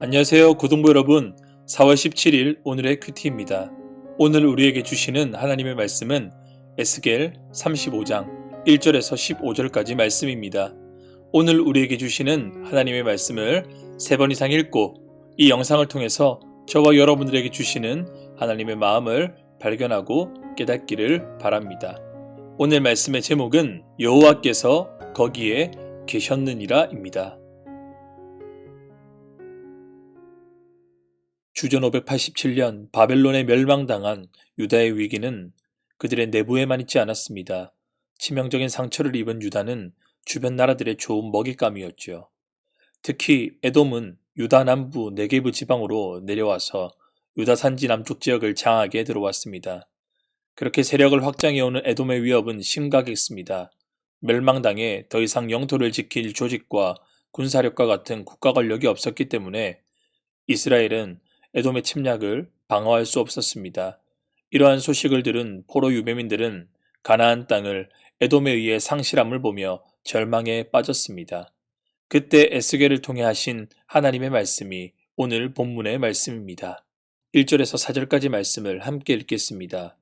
안녕하세요, 고등부 여러분. 4월 17일 오늘의 큐티입니다. 오늘 우리에게 주시는 하나님의 말씀은 에스겔 35장 1절에서 15절까지 말씀입니다. 오늘 우리에게 주시는 하나님의 말씀을 3번 이상 읽고 이 영상을 통해서 저와 여러분들에게 주시는 하나님의 마음을 발견하고 깨닫기를 바랍니다. 오늘 말씀의 제목은 여호와께서 거기에 계셨느니라입니다. 주전 587년 바벨론에 멸망당한 유다의 위기는 그들의 내부에만 있지 않았습니다. 치명적인 상처를 입은 유다는 주변 나라들의 좋은 먹잇감이었죠. 특히 에돔은 유다 남부 네게브 지방으로 내려와서 유다 산지 남쪽 지역을 장악해 들어왔습니다. 그렇게 세력을 확장해오는 에돔의 위협은 심각했습니다. 멸망당해 더 이상 영토를 지킬 조직과 군사력과 같은 국가 권력이 없었기 때문에 이스라엘은 에돔의 침략을 방어할 수 없었습니다. 이러한 소식을 들은 포로 유배민들은 가나안 땅을 에돔에 의해 상실함을 보며 절망에 빠졌습니다. 그때 에스겔을 통해 하신 하나님의 말씀이 오늘 본문의 말씀입니다. 1절에서 4절까지 말씀을 함께 읽겠습니다.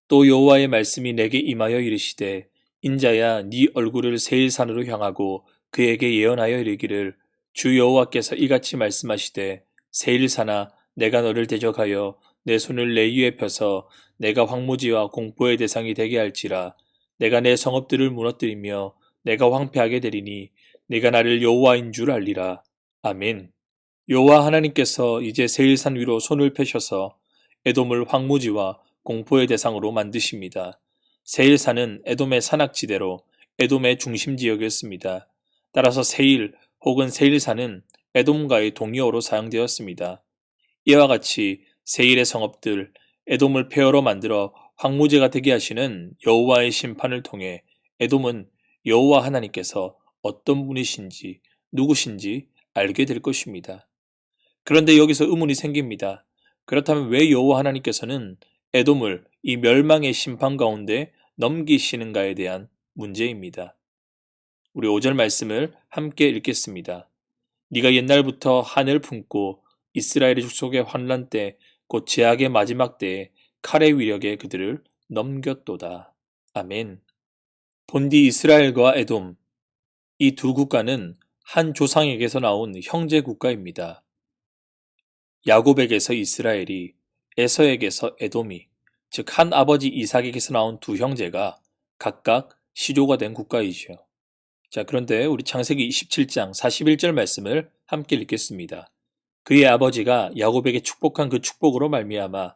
또 여호와의 말씀이 내게 임하여 이르시되 인자야 네 얼굴을 세일산으로 향하고 그에게 예언하여 이르기를 주 여호와께서 이같이 말씀하시되 세일산아 내가 너를 대적하여 내 손을 내 위에 펴서 내가 황무지와 공포의 대상이 되게 할지라 내가 내 성읍들을 무너뜨리며 내가 황폐하게 되리니 내가 나를 여호와인 줄 알리라. 아멘. 여호와 하나님께서 이제 세일산 위로 손을 펴셔서 에돔을 황무지와 공포의 대상으로 만드십니다. 세일산은 에돔의 산악지대로 에돔의 중심 지역이었습니다. 따라서 세일 혹은 세일산은 에돔과의 동의어로 사용되었습니다. 이와 같이 세일의 성읍들, 에돔을 폐허로 만들어 황무지가 되게 하시는 여호와의 심판을 통해 에돔은 여호와 하나님께서 어떤 분이신지 누구신지 알게 될 것입니다. 그런데 여기서 의문이 생깁니다. 그렇다면 왜 여호와 하나님께서는 에돔을 이 멸망의 심판 가운데 넘기시는가에 대한 문제입니다. 우리 5절 말씀을 함께 읽겠습니다. 네가 옛날부터 한을 품고 이스라엘의 족속의 환란 때 곧 제약의 마지막 때에 칼의 위력에 그들을 넘겼도다. 아멘. 본디 이스라엘과 에돔, 이 두 국가는 한 조상에게서 나온 형제 국가입니다. 야곱에게서 이스라엘이, 에서에게서 에돔이, 즉 한 아버지 이삭에게서 나온 두 형제가 각각 시조가 된 국가이죠. 자, 그런데 우리 창세기 27장 41절 말씀을 함께 읽겠습니다. 그의 아버지가 야곱에게 축복한 그 축복으로 말미암아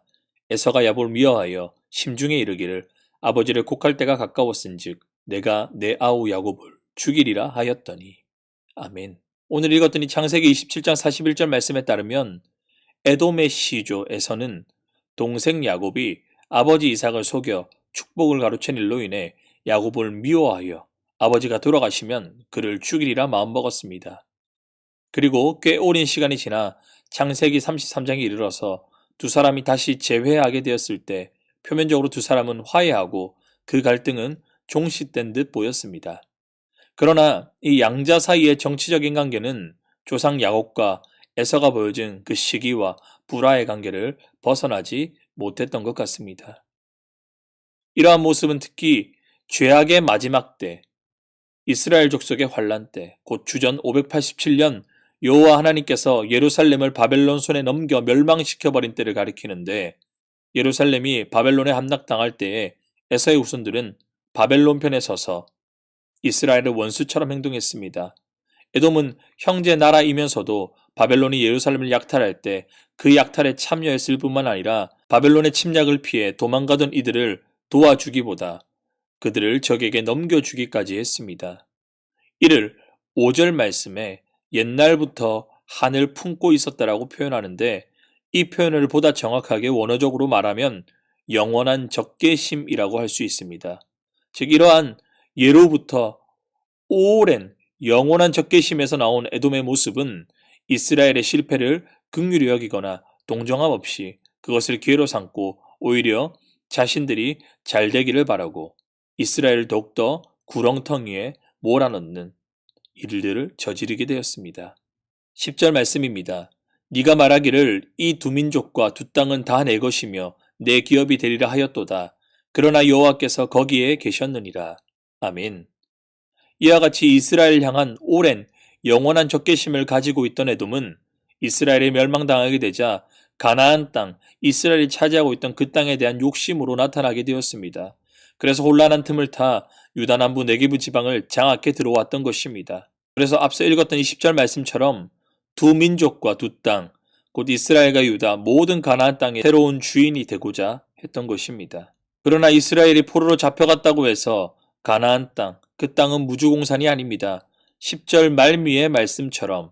에서가 야곱을 미워하여 심중에 이르기를 아버지를 곡할 때가 가까웠은즉 내가 내 아우 야곱을 죽이리라 하였더니. 아멘. 오늘 읽었던 이 창세기 27장 41절 말씀에 따르면 에돔의 시조 에서는 동생 야곱이 아버지 이삭을 속여 축복을 가로챈 일로 인해 야곱을 미워하여 아버지가 돌아가시면 그를 죽이리라 마음먹었습니다. 그리고 꽤 오랜 시간이 지나 창세기 33장에 이르러서 두 사람이 다시 재회하게 되었을 때 표면적으로 두 사람은 화해하고 그 갈등은 종식된 듯 보였습니다. 그러나 이 양자 사이의 정치적인 관계는 조상 야곱과 에서가 보여준 그 시기와 불화의 관계를 벗어나지 못했던 것 같습니다. 이러한 모습은 특히 죄악의 마지막 때, 이스라엘 족속의 환란 때, 곧 주전 587년 여호와 하나님께서 예루살렘을 바벨론 손에 넘겨 멸망시켜버린 때를 가리키는데, 예루살렘이 바벨론에 함락당할 때에 에서의 후손들은 바벨론 편에 서서 이스라엘의 원수처럼 행동했습니다. 에돔은 형제 나라이면서도 바벨론이 예루살렘을 약탈할 때 그 약탈에 참여했을 뿐만 아니라 바벨론의 침략을 피해 도망가던 이들을 도와주기보다 그들을 적에게 넘겨주기까지 했습니다. 이를 5절 말씀에 옛날부터 한을 품고 있었다라고 표현하는데, 이 표현을 보다 정확하게 원어적으로 말하면 영원한 적개심이라고 할 수 있습니다. 즉 이러한 예로부터 오랜 영원한 적개심에서 나온 에돔의 모습은 이스라엘의 실패를 긍휼히 여기거나 동정함 없이 그것을 기회로 삼고 오히려 자신들이 잘 되기를 바라고 이스라엘을 더욱더 구렁텅이에 몰아넣는 일들을 저지르게 되었습니다. 10절 말씀입니다. 네가 말하기를 이 두 민족과 두 땅은 다 내 것이며 내 기업이 되리라 하였도다. 그러나 여호와께서 거기에 계셨느니라. 아멘. 이와 같이 이스라엘 향한 오랜 영원한 적개심을 가지고 있던 에돔은 이스라엘이 멸망당하게 되자 가나안 땅, 이스라엘이 차지하고 있던 그 땅에 대한 욕심으로 나타나게 되었습니다. 그래서 혼란한 틈을 타 유다 남부 네게부 지방을 장악해 들어왔던 것입니다. 그래서 앞서 읽었던 이 10절 말씀처럼 두 민족과 두 땅, 곧 이스라엘과 유다 모든 가나안 땅의 새로운 주인이 되고자 했던 것입니다. 그러나 이스라엘이 포로로 잡혀갔다고 해서 가나안 땅, 그 땅은 무주공산이 아닙니다. 10절 말미의 말씀처럼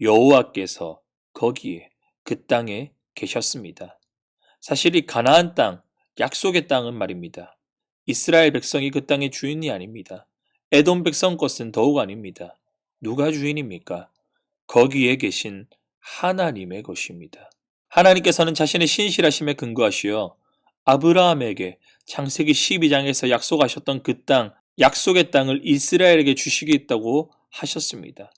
여호와께서 거기에 그 땅에 계셨습니다. 사실 이 가나안 땅, 약속의 땅은 말입니다. 이스라엘 백성이 그 땅의 주인이 아닙니다. 에돔 백성 것은 더욱 아닙니다. 누가 주인입니까? 거기에 계신 하나님의 것입니다. 하나님께서는 자신의 신실하심에 근거하시어 아브라함에게 창세기 12장에서 약속하셨던 그 땅, 약속의 땅을 이스라엘에게 주시겠다고 하셨습니다.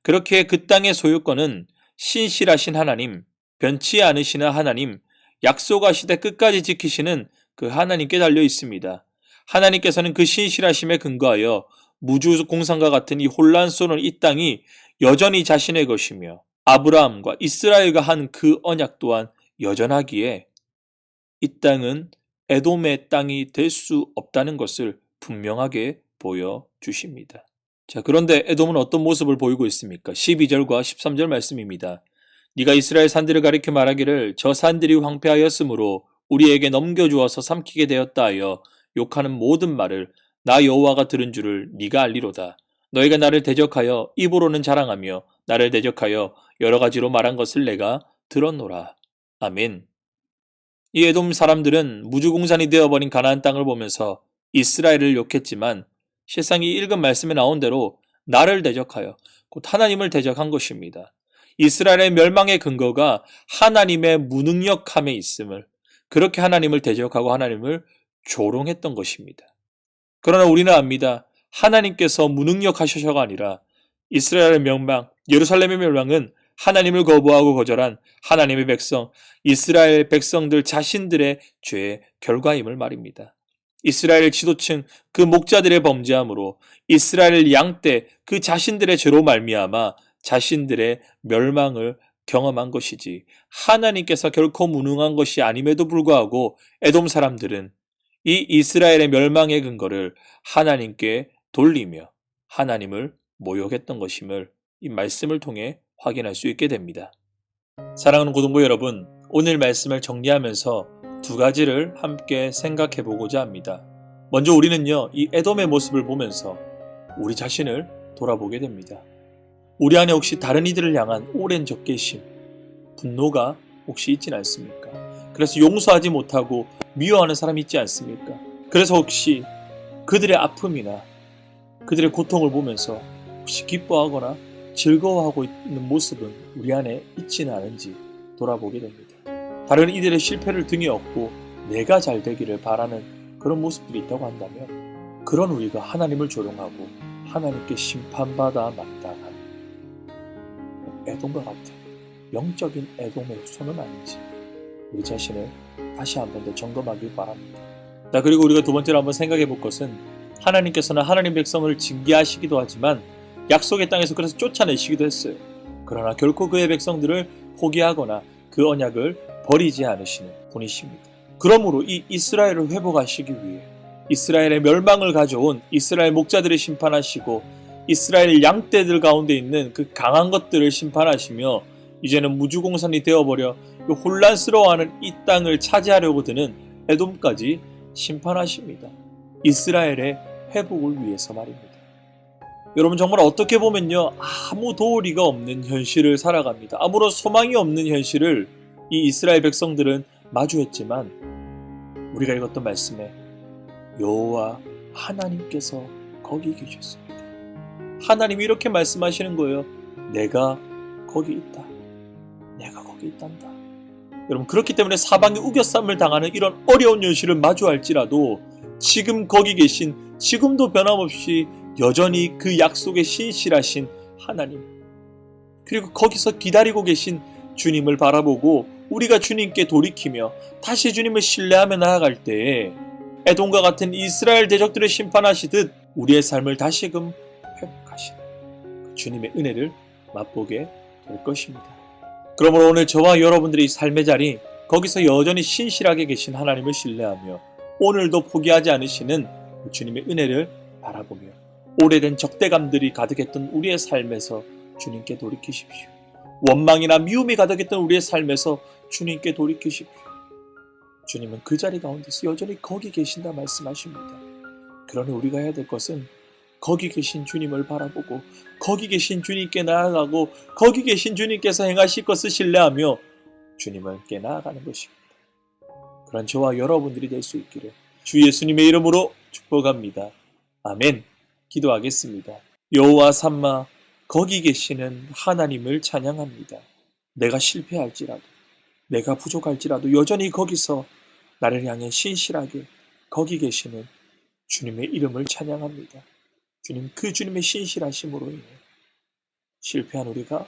그렇게 그 땅의 소유권은 신실하신 하나님, 변치 않으시는 하나님, 약속하시되 끝까지 지키시는 그 하나님께 달려 있습니다. 하나님께서는 그 신실하심에 근거하여 무주공산과 같은 이 혼란스러운 이 땅이 여전히 자신의 것이며 아브라함과 이스라엘과 한 그 언약 또한 여전하기에 이 땅은 에돔의 땅이 될 수 없다는 것을 분명하게 보여주십니다. 자, 그런데 에돔은 어떤 모습을 보이고 있습니까? 12절과 13절 말씀입니다. 네가 이스라엘 산들을 가리켜 말하기를 저 산들이 황폐하였으므로 우리에게 넘겨주어서 삼키게 되었다 하여 욕하는 모든 말을 나 여호와가 들은 줄을 네가 알리로다. 너희가 나를 대적하여 입으로는 자랑하며 나를 대적하여 여러 가지로 말한 것을 내가 들었노라. 아멘. 이 에돔 사람들은 무주공산이 되어버린 가나안 땅을 보면서 이스라엘을 욕했지만 실상 이 읽은 말씀에 나온 대로 나를 대적하여 곧 하나님을 대적한 것입니다. 이스라엘의 멸망의 근거가 하나님의 무능력함에 있음을, 그렇게 하나님을 대적하고 하나님을 조롱했던 것입니다. 그러나 우리는 압니다. 하나님께서 무능력하셔서가 아니라 이스라엘의 멸망, 예루살렘의 멸망은 하나님을 거부하고 거절한 하나님의 백성, 이스라엘 백성들 자신들의 죄의 결과임을 말입니다. 이스라엘 지도층, 그 목자들의 범죄함으로 이스라엘 양떼, 그 자신들의 죄로 말미암아 자신들의 멸망을 경험한 것이지 하나님께서 결코 무능한 것이 아님에도 불구하고 에돔 사람들은 이 이스라엘의 멸망의 근거를 하나님께 돌리며 하나님을 모욕했던 것임을 이 말씀을 통해 확인할 수 있게 됩니다. 사랑하는 고등부 여러분, 오늘 말씀을 정리하면서 두 가지를 함께 생각해 보고자 합니다. 먼저 우리는요, 이 에돔의 모습을 보면서 우리 자신을 돌아보게 됩니다. 우리 안에 혹시 다른 이들을 향한 오랜 적개심, 분노가 혹시 있진 않습니까? 그래서 용서하지 못하고 미워하는 사람이 있지 않습니까? 그래서 혹시 그들의 아픔이나 그들의 고통을 보면서 혹시 기뻐하거나 즐거워하고 있는 모습은 우리 안에 있지는 않은지 돌아보게 됩니다. 다른 이들의 실패를 등에 업고 내가 잘 되기를 바라는 그런 모습들이 있다고 한다면 그런 우리가 하나님을 조롱하고 하나님께 심판받아 마땅한 에돔과 같은 영적인 에돔의 후손은 아닌지 우리 자신을 다시 한 번 더 점검하기 바랍니다. 자, 그리고 우리가 두 번째로 한번 생각해 볼 것은 하나님께서는 하나님 백성을 징계하시기도 하지만 약속의 땅에서 그래서 쫓아내시기도 했어요. 그러나 결코 그의 백성들을 포기하거나 그 언약을 버리지 않으시는 분이십니다. 그러므로 이 이스라엘을 회복하시기 위해 이스라엘의 멸망을 가져온 이스라엘 목자들을 심판하시고 이스라엘 양떼들 가운데 있는 그 강한 것들을 심판하시며 이제는 무주공산이 되어버려 혼란스러워하는 이 땅을 차지하려고 드는 에돔까지 심판하십니다. 이스라엘의 회복을 위해서 말입니다. 여러분, 정말 어떻게 보면요, 아무 도리가 없는 현실을 살아갑니다. 아무런 소망이 없는 현실을 이 이스라엘 백성들은 마주했지만 우리가 읽었던 말씀에 여호와 하나님께서 거기 계셨습니다. 하나님이 이렇게 말씀하시는 거예요. 내가 거기 있다. 내가 거기 있단다. 여러분, 그렇기 때문에 사방에 우겨쌈을 당하는 이런 어려운 현실을 마주할지라도 지금 거기 계신, 지금도 변함없이 여전히 그 약속에 신실하신 하나님, 그리고 거기서 기다리고 계신 주님을 바라보고 우리가 주님께 돌이키며 다시 주님을 신뢰하며 나아갈 때에 에돔과 같은 이스라엘 대적들을 심판하시듯 우리의 삶을 다시금 회복하시는 주님의 은혜를 맛보게 될 것입니다. 그러므로 오늘 저와 여러분들의 삶의 자리, 거기서 여전히 신실하게 계신 하나님을 신뢰하며 오늘도 포기하지 않으시는 주님의 은혜를 바라보며 오래된 적대감들이 가득했던 우리의 삶에서 주님께 돌이키십시오. 원망이나 미움이 가득했던 우리의 삶에서 주님께 돌이키십시오. 주님은 그 자리 가운데서 여전히 거기 계신다 말씀하십니다. 그러니 우리가 해야 될 것은 거기 계신 주님을 바라보고 거기 계신 주님께 나아가고 거기 계신 주님께서 행하실 것을 신뢰하며 주님을 함께 나아가는 것입니다. 그런 저와 여러분들이 될 수 있기를 주 예수님의 이름으로 축복합니다. 아멘. 기도하겠습니다. 여호와 삼마 거기 계시는 하나님을 찬양합니다. 내가 실패할지라도 내가 부족할지라도 여전히 거기서 나를 향해 신실하게 거기 계시는 주님의 이름을 찬양합니다. 주님, 그 주님의 신실하심으로 인해 실패한 우리가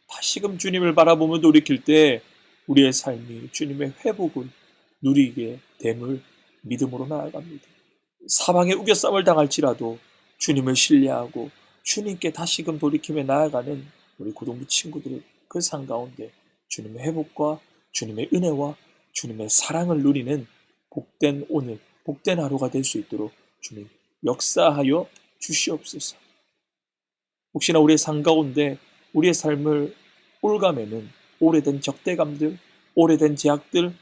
다시금 주님을 바라보며 돌이킬 때 우리의 삶이 주님의 회복을 누리게 됨을 믿음으로 나아갑니다. 사방에 우겨쌈을 당할지라도 주님을 신뢰하고 주님께 다시금 돌이키며 나아가는 우리 고등부 친구들의 그 삶 가운데 주님의 회복과 주님의 은혜와 주님의 사랑을 누리는 복된 오늘, 복된 하루가 될 수 있도록 주님 역사하여 주시옵소서. 혹시나 우리의 삶 가운데 우리의 삶을 올가매는 오래된 적대감들, 오래된 제약들,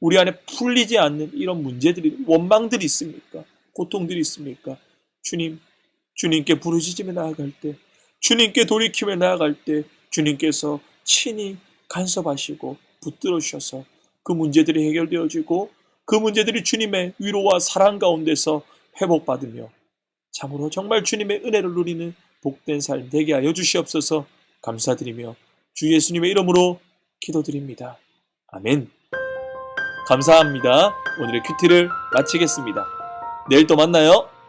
우리 안에 풀리지 않는 이런 문제들이, 원망들이 있습니까? 고통들이 있습니까? 주님께 부르짖으며 나아갈 때, 주님께 돌이키며 나아갈 때 주님께서 친히 간섭하시고 붙들어 주셔서 그 문제들이 해결되어지고 그 문제들이 주님의 위로와 사랑 가운데서 회복받으며 참으로 정말 주님의 은혜를 누리는 복된 삶 되게 하여 주시옵소서. 감사드리며 주 예수님의 이름으로 기도드립니다. 아멘. 감사합니다. 오늘의 큐티를 마치겠습니다. 내일 또 만나요.